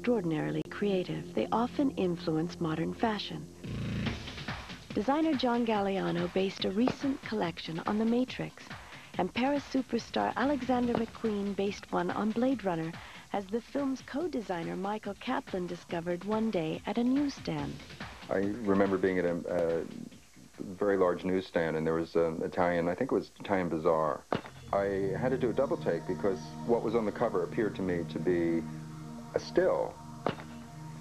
extraordinarily creative. They often influence modern fashion. Designer John Galliano based a recent collection on The Matrix, and Paris superstar Alexander McQueen based one on Blade Runner, as the film's co-designer Michael Kaplan discovered one day at a newsstand. I remember being at a very large newsstand, and there was an Italian, I think it was Italian Bazaar. I had to do a double take because what was on the cover appeared to me to be a still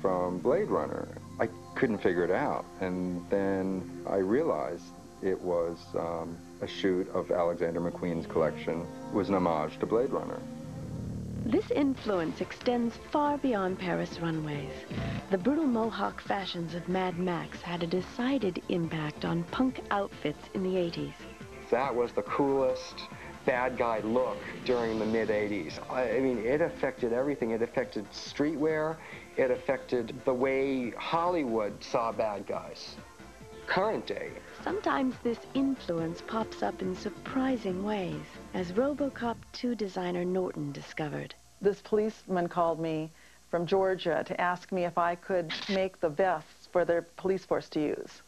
from Blade Runner. I couldn't figure it out, and then I realized it was a shoot of Alexander McQueen's collection. It was an homage to Blade Runner. This influence extends far beyond Paris runways. The brutal Mohawk fashions of Mad Max had a decided impact on punk outfits in the 80s. That was the coolest bad guy look during the mid-80s. I mean, it affected everything. It affected streetwear. It affected the way Hollywood saw bad guys. Current day. Sometimes this influence pops up in surprising ways, as Robocop 2 designer Norton discovered. This policeman called me from Georgia to ask me if I could make the vests for their police force to use,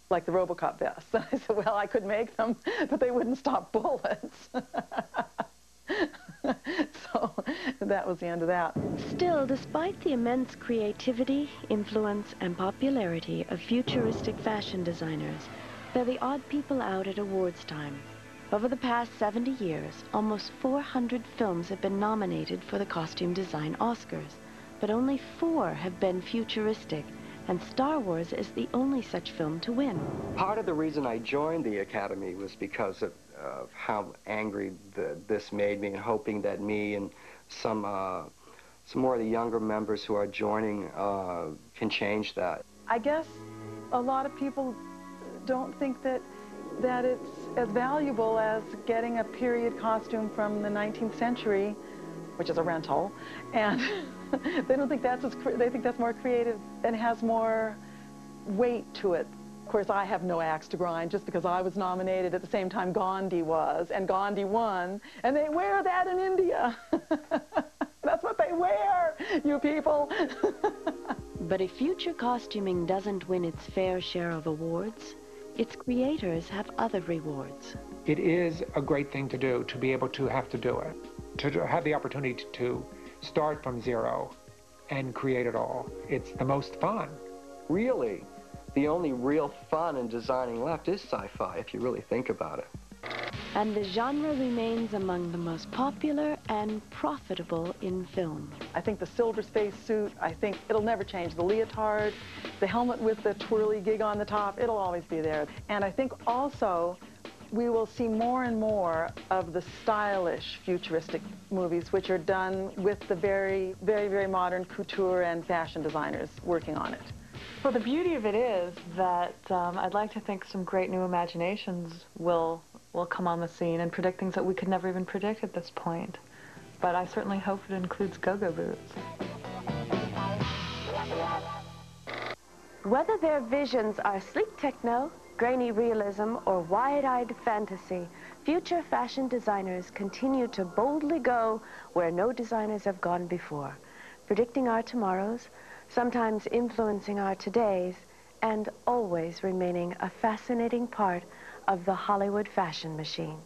like the Robocop vests. I said, well, I could make them, but they wouldn't stop bullets. So that was the end of that. Still, despite the immense creativity, influence, and popularity of futuristic fashion designers, they're the odd people out at awards time. Over the past 70 years, almost 400 films have been nominated for the Costume Design Oscars, but only 4 have been futuristic, and Star Wars is the only such film to win. Part of the reason I joined the Academy was because of how angry this made me, and hoping that me and some more of the younger members who are joining can change that. I guess a lot of people don't think that it's as valuable as getting a period costume from the 19th century, which is a rental, and they don't think that's they think that's more creative and has more weight to it. Of course, I have no axe to grind just because I was nominated at the same time Gandhi was, and Gandhi won, and they wear that in India. That's what they wear, you people. But if future costuming doesn't win its fair share of awards, its creators have other rewards. It is a great thing to do, to be able to have to do it, to have the opportunity to start from zero and create it all. It's the most fun. Really, the only real fun in designing left is sci-fi, if you really think about it. And the genre remains among the most popular and profitable in film. I think the silver space suit, I think it'll never change. The leotard, the helmet with the twirly gig on the top, it'll always be there. And I think also we will see more and more of the stylish futuristic movies, which are done with the very, very, very modern couture and fashion designers working on it. Well, the beauty of it is that I'd like to think some great new imaginations will come on the scene and predict things that we could never even predict at this point. But I certainly hope it includes go-go boots. Whether their visions are sleek techno, grainy realism, or wide-eyed fantasy, future fashion designers continue to boldly go where no designers have gone before, predicting our tomorrows, sometimes influencing our todays, and always remaining a fascinating part of the Hollywood fashion machine.